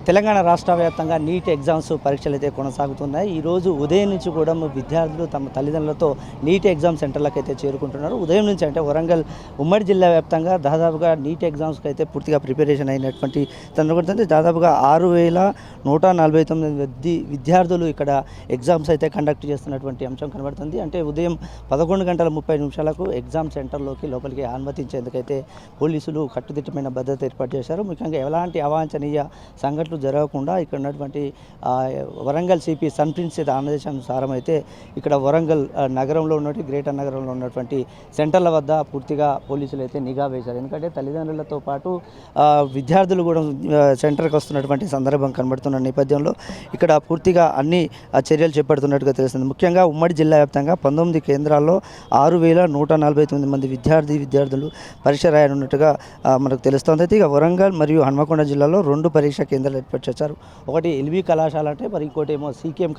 తెలంగాణ రాష్ట్ర వ్యాప్తంగా NEET exams పరీక్షలు అయితే కొనసాగుతున్నాయి. ఈరోజు ఉదయం నుంచి కూడా విద్యార్థులు తమ తల్లిదండ్రులతో నీట్ ఎగ్జామ్ సెంటర్లకు అయితే చేరుకుంటున్నారు. ఉదయం నుంచి అంటే వరంగల్ ఉమ్మడి జిల్లా వ్యాప్తంగా దాదాపుగా నీట్ ఎగ్జామ్స్కి అయితే పూర్తిగా ప్రిపరేషన్ అయినటువంటి సందర్భంగా దాదాపుగా 6,149 విద్యార్థులు ఇక్కడ ఎగ్జామ్స్ అయితే కండక్ట్ చేస్తున్నటువంటి అంశం కనబడుతుంది. అంటే ఉదయం 11:30 ఎగ్జామ్ సెంటర్లోకి లోపలికి అనుమతించేందుకైతే పోలీసులు కట్టుదిట్టమైన భద్రత ఏర్పాటు చేశారు. ముఖ్యంగా ఎలాంటి అవాంఛనీయ సంఘటనలు జరగకుండా ఇక్కడ ఉన్నటువంటి వరంగల్ సిపి సన్ ప్రిన్స్ ఆదేశానుసారం అయితే ఇక్కడ వరంగల్ నగరంలో ఉన్నటువంటి గ్రేటర్ నగరంలో ఉన్నటువంటి సెంటర్ల వద్ద పూర్తిగా పోలీసులు అయితే నిఘా వేశారు. ఎందుకంటే తల్లిదండ్రులతో పాటు విద్యార్థులు కూడా సెంటర్కి వస్తున్నటువంటి సందర్భం కనబడుతున్న నేపథ్యంలో ఇక్కడ పూర్తిగా అన్ని చర్యలు చేపడుతున్నట్టుగా తెలుస్తుంది. ముఖ్యంగా ఉమ్మడి జిల్లా వ్యాప్తంగా 19 కేంద్రాల్లో 6,149 మంది విద్యార్థులు పరీక్ష రాయనున్నట్టుగా మనకు తెలుస్తుంది. అయితే ఇక వరంగల్ మరియు హన్మకొండ జిల్లాలో 2 పరీక్ష కేంద్రాలు ఏర్పాటు చేశారు. ఒకటి ఎల్బీ కళాశాల అంటే మరి ఇంకోటి ఏమో సీకేఎం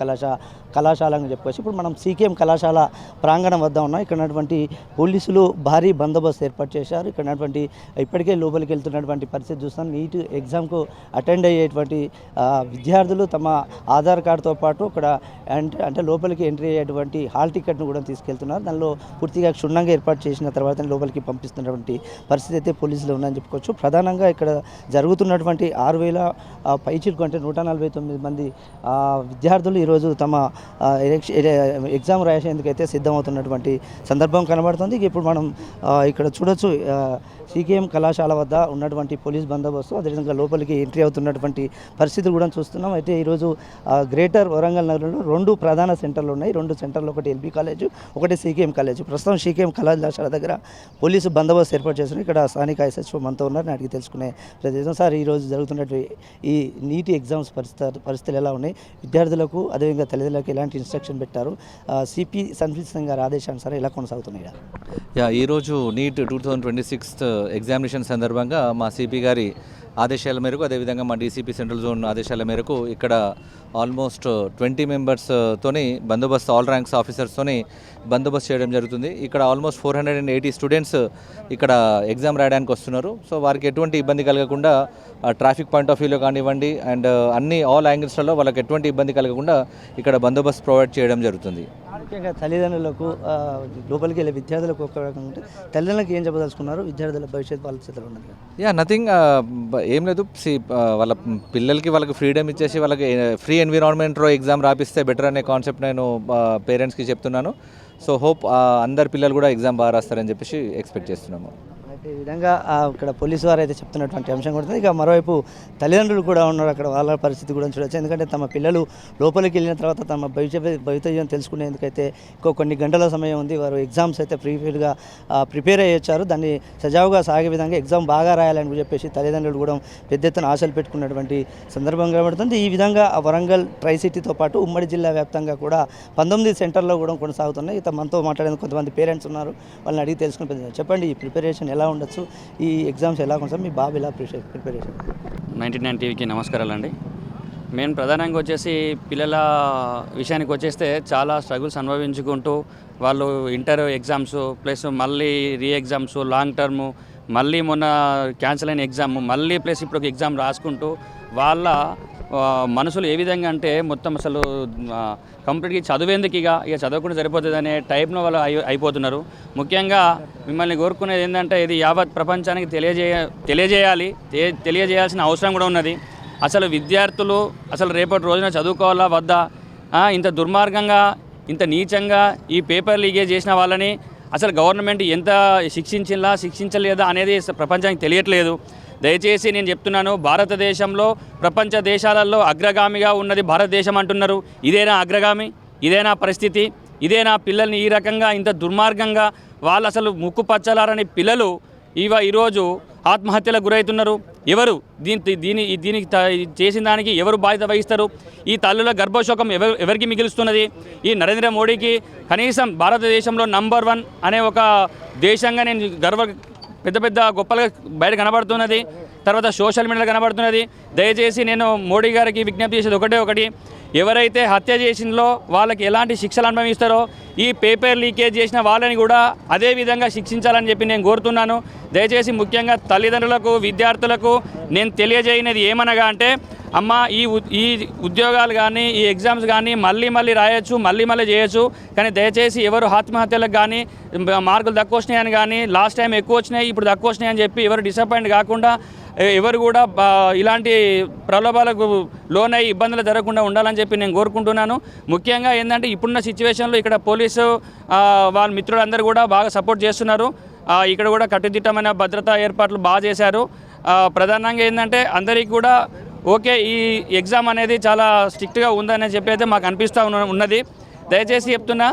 కళాశాల అని చెప్పుకోవచ్చు. ఇప్పుడు మనం సీకేఎం కళాశాల ప్రాంగణం వద్ద ఉన్నాం. ఇక్కడ ఉన్నటువంటి పోలీసులు భారీ బందోబస్తు ఏర్పాటు చేశారు. ఇక్కడ ఉన్నటువంటి ఇప్పటికే లోపలికి వెళ్తున్నటువంటి పరిస్థితి చూస్తాం. నీట్ ఎగ్జామ్కు అటెండ్ అయ్యేటువంటి విద్యార్థులు తమ ఆధార్ కార్డుతో పాటు ఇక్కడ అంటే లోపలికి ఎంట్రీ అయ్యేటువంటి హాల్ టికెట్ను కూడా తీసుకెళ్తున్నారు. దానిలో పూర్తిగా క్షుణ్ణంగా ఏర్పాటు చేసిన తర్వాత లోపలికి పంపిస్తున్నటువంటి పరిస్థితి అయితే పోలీసులు ఉన్నాయని చెప్పుకోవచ్చు. ప్రధానంగా ఇక్కడ జరుగుతున్నటువంటి 6,000 పైచిలకు అంటే 149 మంది విద్యార్థులు ఈరోజు తమ ఎగ్జామ్ రాసేందుకైతే సిద్ధమవుతున్నటువంటి సందర్భం కనబడుతుంది. ఇప్పుడు మనం ఇక్కడ చూడొచ్చు సీకేఎం కళాశాల వద్ద ఉన్నటువంటి పోలీస్ బందోబస్తు, అదేవిధంగా లోపలికి ఎంట్రీ అవుతున్నటువంటి పరిస్థితులు కూడా చూస్తున్నాం. అయితే ఈరోజు గ్రేటర్ వరంగల్ నగరంలో 2 ప్రధాన సెంటర్లు ఉన్నాయి. 2 సెంటర్లు, ఒకటి ఎల్బీ కాలేజ్, ఒకటి సీకేఎం కాలేజ్. ప్రస్తుతం సీకేఎం కళాశాల దగ్గర పోలీసు బందోబస్తు ఏర్పాటు చేస్తున్నారు. ఇక్కడ స్థానిక ఎస్హెచ్ఓ మనతో ఉన్నారు, అడిగి తెలుసుకునే ప్రదేశం. సార్, ఈరోజు జరుగుతున్నటువంటి ఈ నీట్ ఎగ్జామ్స్ పరిస్థితులు ఎలా ఉన్నాయి? విద్యార్థులకు అదేవిధంగా తల్లిదండ్రులకు ఎలాంటి ఇన్స్ట్రక్షన్ పెట్టారు? సిపి సన్ ప్రిన్స్ గారి ఆదేశానుసారం ఎలా కొనసాగుతున్నాయి? ఈరోజు నీట్ 2026 ఎగ్జామినేషన్ సందర్భంగా మా సిపి గారి ఆదేశాల మేరకు, అదేవిధంగా మా డీసీపీ సెంట్రల్ జోన్ ఆదేశాల మేరకు ఇక్కడ ఆల్మోస్ట్ 20 మెంబర్స్తోని బందోబస్తు, ఆల్ ర్యాంక్స్ ఆఫీసర్స్తోని బందోబస్తు చేయడం జరుగుతుంది. ఇక్కడ ఆల్మోస్ట్ 480 స్టూడెంట్స్ ఇక్కడ ఎగ్జామ్ రాయడానికి వస్తున్నారు. సో వారికి ఎటువంటి ఇబ్బంది కలగకుండా ట్రాఫిక్ పాయింట్ ఆఫ్ వ్యూలో కానివ్వండి అండ్ అన్ని ఆల్ యాంగిల్స్లలో వాళ్ళకి ఎటువంటి ఇబ్బంది కలగకుండా ఇక్కడ బందోబస్తు ప్రొవైడ్ చేయడం జరుగుతుంది. ముఖ్యంగా తల్లిదండ్రులకు లోపలికి వెళ్ళే విద్యార్థులకు ఒక రకంగా ఉంటే తల్లిదండ్రులకు ఏం చెప్పదలుచుకున్నారు? విద్యార్థుల భవిష్యత్తు వాళ్ళ చేతిలో ఉన్నది. నథింగ్, ఏం లేదు. వాళ్ళ పిల్లలకి వాళ్ళకి ఫ్రీడమ్ ఇచ్చేసి వాళ్ళకి ఫ్రీ ఎన్విరాన్మెంట్లో ఎగ్జామ్ రాపిస్తే బెటర్ అనే కాన్సెప్ట్ నేను పేరెంట్స్కి చెప్తున్నాను. సో హోప్ అందరు పిల్లలు కూడా ఎగ్జామ్ బాగా రాస్తారని చెప్పేసి ఎక్స్పెక్ట్ చేస్తున్నాము. ఈ విధంగా ఇక్కడ పోలీసు వారు అయితే చెప్తున్నటువంటి అంశం కూడా. ఇక మరోవైపు తల్లిదండ్రులు కూడా ఉన్నారు. అక్కడ వాళ్ళ పరిస్థితి కూడా చూడవచ్చు. ఎందుకంటే తమ పిల్లలు లోపలికి వెళ్ళిన తర్వాత తమ భవితవ్యం తెలుసుకునేందుకైతే కొన్ని గంటల సమయం ఉంది. వారు ఎగ్జామ్స్ అయితే ప్రిపేర్ అయ్యొచ్చారు. దాన్ని సజావుగా సాగే విధంగా ఎగ్జామ్ బాగా రాయాలని చెప్పేసి తల్లిదండ్రులు కూడా పెద్ద ఎత్తున ఆశలు పెట్టుకున్నటువంటి సందర్భం కనబడుతుంది. ఈ విధంగా వరంగల్ ట్రై సిటీతో పాటు ఉమ్మడి జిల్లా వ్యాప్తంగా కూడా 19 సెంటర్లో కూడా కొనసాగుతున్నాయి. మనతో మాట్లాడేందుకు కొంతమంది పేరెంట్స్ ఉన్నారు, వాళ్ళని అడిగి తెలుసుకుని చెప్పండి, ఈ ప్రిపరేషన్ ఎలా ఉండొచ్చు, ఈ ఎగ్జామ్స్ ఎలా కొనసాగు, మీ బాబు ఎలా ప్రిపరేషన్? 99 టీవీకి నమస్కారాలండి. మేము ప్రధానంగా వచ్చేసి పిల్లల విషయానికి వచ్చేస్తే చాలా స్ట్రగుల్స్ అనుభవించుకుంటూ వాళ్ళు ఇంటర్ ఎగ్జామ్స్ ప్లస్ మళ్ళీ రీ ఎగ్జామ్స్, లాంగ్ టర్ము, మళ్ళీ మొన్న క్యాన్సిల్ అయిన ఎగ్జామ్, మళ్ళీ ప్లస్ ఇప్పుడు ఒక ఎగ్జామ్ రాసుకుంటూ వాళ్ళ మనసులు ఏ విధంగా అంటే మొత్తం అసలు కంప్లీట్గా చదివేందుకు ఇక చదవకుండా సరిపోతుంది అనే టైప్లో వాళ్ళు అయిపోతున్నారు. ముఖ్యంగా మిమ్మల్ని కోరుకునేది ఏంటంటే ఇది యావత్ ప్రపంచానికి తెలియజేయాల్సిన అవసరం కూడా ఉన్నది. అసలు విద్యార్థులు అసలు రేపటి రోజున చదువుకోవాలా వద్దా, ఇంత దుర్మార్గంగా ఇంత నీచంగా ఈ పేపర్ లీకేజ్ చేసిన వాళ్ళని అసలు గవర్నమెంట్ ఎంత శిక్షించలేదా అనేది ప్రపంచానికి తెలియట్లేదు. దయచేసి నేను చెప్తున్నాను, భారతదేశంలో ప్రపంచ దేశాలలో అగ్రగామిగా ఉన్నది భారతదేశం అంటున్నారు. ఇదేనా అగ్రగామి? ఇదేనా పరిస్థితి? ఇదేనా పిల్లల్ని ఈ రకంగా ఇంత దుర్మార్గంగా వాళ్ళు అసలు ముక్కు పచ్చలారని పిల్లలు ఈరోజు ఆత్మహత్యలకు గురవుతున్నారు. ఎవరు దీనికి చేసిన దానికి ఎవరు బాధ్యత వహిస్తారు? ఈ తల్లుల గర్భశోకం ఎవరికి మిగులుస్తున్నది? ఈ నరేంద్ర మోడీకి కనీసం భారతదేశంలో నంబర్ 1 అనే ఒక దేశంగా నేను పెద్ద గొప్పలుగా బయట కనబడుతున్నది. తర్వాత సోషల్ మీడియాలో కనబడుతున్నది. దయచేసి నేను మోడీ గారికి విజ్ఞప్తి చేసేది ఒకటి, ఎవరైతే హత్య చేసిందో వాళ్ళకి ఎలాంటి శిక్షలు అనుభవిస్తారో ఈ పేపర్ లీకేజ్ చేసిన వాళ్ళని కూడా అదే విధంగా శిక్షించాలని చెప్పి నేను కోరుతున్నాను. దయచేసి ముఖ్యంగా తల్లిదండ్రులకు, విద్యార్థులకు నేను తెలియజేయనిది ఏమనగా అంటే అమ్మ ఈ ఉద్యోగాలు కానీ ఈ ఎగ్జామ్స్ కానీ మళ్ళీ రాయొచ్చు మళ్ళీ చేయొచ్చు, కానీ దయచేసి ఎవరు ఆత్మహత్యలకు కానీ మార్కులు తక్కువ వచ్చినాయని కానీ లాస్ట్ టైం ఎక్కువ వచ్చినాయి ఇప్పుడు తక్కువ వచ్చినాయి అని చెప్పి ఎవరు డిసప్పాయింట్ కాకుండా ఎవరు కూడా ఇలాంటి ప్రలోభాలకు లోనై ఇబ్బందులు జరగకుండా ఉండాలని చెప్పి నేను కోరుకుంటున్నాను. ముఖ్యంగా ఏంటంటే ఇప్పుడున్న సిచ్యువేషన్లో ఇక్కడ పోలీసు వాళ్ళ మిత్రులందరూ కూడా బాగా సపోర్ట్ చేస్తున్నారు. ఇక్కడ కూడా కట్టుదిట్టమైన భద్రతా ఏర్పాట్లు బాగా చేశారు. ప్రధానంగా ఏంటంటే అందరికీ కూడా ఓకే ఈ ఎగ్జామ్ అనేది చాలా స్ట్రిక్ట్గా ఉందని చెప్పి అయితే మాకు అనిపిస్తూ ఉన్నది. దయచేసి చెప్తున్నా,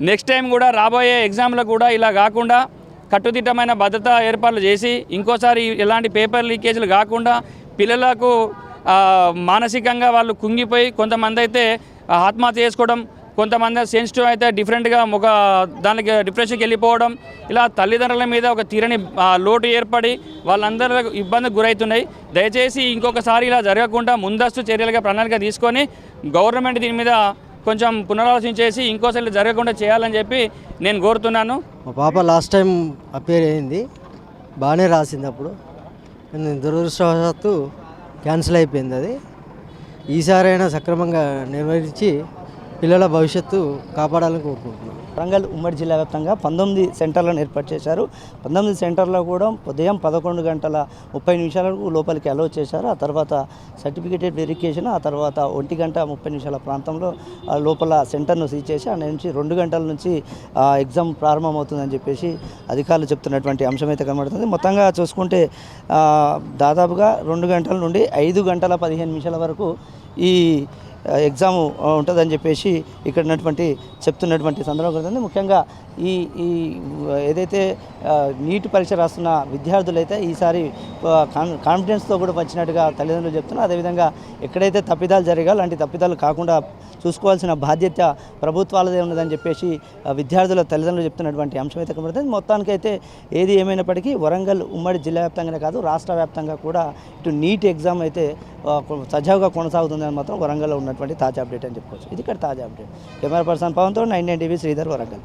నెక్స్ట్ టైం కూడా రాబోయే ఎగ్జామ్లో కూడా ఇలా కాకుండా కట్టుదిట్టమైన భద్రతా ఏర్పాట్లు చేసి ఇంకోసారి ఇలాంటి పేపర్ లీకేజీలు కాకుండా పిల్లలకు మానసికంగా వాళ్ళు కుంగిపోయి కొంతమంది అయితే ఆత్మహత్య చేసుకోవడం, కొంతమంది సెన్సిటివ్ అయితే డిఫరెంట్గా ఒక దానికి డిప్రెషన్కి వెళ్ళిపోవడం, ఇలా తల్లిదండ్రుల మీద ఒక తీరని లోటు ఏర్పడి వాళ్ళందరూ ఇబ్బందికి గురవుతున్నాయి. దయచేసి ఇంకొకసారి ఇలా జరగకుండా ముందస్తు చర్యలుగా ప్రణాళిక తీసుకొని గవర్నమెంట్ దీని మీద కొంచెం పునరాలోచించేసి ఇంకోసారి జరగకుండా చేయాలని చెప్పి నేను కోరుతున్నాను. మా పాప లాస్ట్ టైం అపేర్ అయింది, బాగానే రాసింది. అప్పుడు దురదృష్టవశాత్తు క్యాన్సిల్ అయిపోయింది. అది ఈసారైనా సక్రమంగా నిర్వహించి పిల్లల భవిష్యత్తు కాపాడాలని కోరుకుంటున్నాను. వరంగల్ ఉమ్మడి జిల్లా వ్యాప్తంగా 19 సెంటర్లను ఏర్పాటు చేశారు. 19 సెంటర్లో కూడా ఉదయం 11:30 లోపలికి అలౌ చేశారు. ఆ తర్వాత సర్టిఫికేటెడ్ వెరిఫికేషన్, ఆ తర్వాత 1:30 ప్రాంతంలో లోపల సెంటర్ను సీజ్ చేసి ఆ నుంచి 2 గంటల నుంచి ఎగ్జామ్ ప్రారంభమవుతుందని చెప్పేసి అధికారులు చెప్తున్నటువంటి అంశం అయితే కనబడుతుంది. మొత్తంగా చూసుకుంటే దాదాపుగా 2 గంటల నుండి 5:15 వరకు ఈ ఎగ్జామ్ ఉంటుందని చెప్పేసి ఇక్కడ ఉన్నటువంటి చెప్తున్నటువంటి సందర్భం కలుగుతుంది. ముఖ్యంగా ఈ ఏదైతే నీట్ పరీక్ష రాస్తున్న విద్యార్థులైతే ఈసారి కాన్ఫిడెన్స్తో కూడా వచ్చినట్టుగా తల్లిదండ్రులు చెప్తున్నారు. అదేవిధంగా ఎక్కడైతే తప్పిదాలు జరిగాయో అలాంటి తప్పిదాలు కాకుండా చూసుకోవాల్సిన బాధ్యత ప్రభుత్వాలదే ఉన్నదని చెప్పేసి విద్యార్థుల తల్లిదండ్రులు చెప్తున్నటువంటి అంశం అయితే కనబడుతుంది. మొత్తానికైతే ఏది ఏమైనప్పటికీ వరంగల్ ఉమ్మడి జిల్లా వ్యాప్తంగానే కాదు రాష్ట్ర వ్యాప్తంగా కూడా ఇటు నీట్ ఎగ్జామ్ అయితే సజావుగా కొనసాగుతుందని మాత్రం వరంగల్లో ఉన్నటువంటి తాజా అప్డేట్ అని చెప్పుకోవచ్చు. ఇది ఇక్కడ తాజా అప్డేట్. కెమెరా పర్సన్ పవన్తో 9 టీవీ శ్రీధర్, వరంగల్.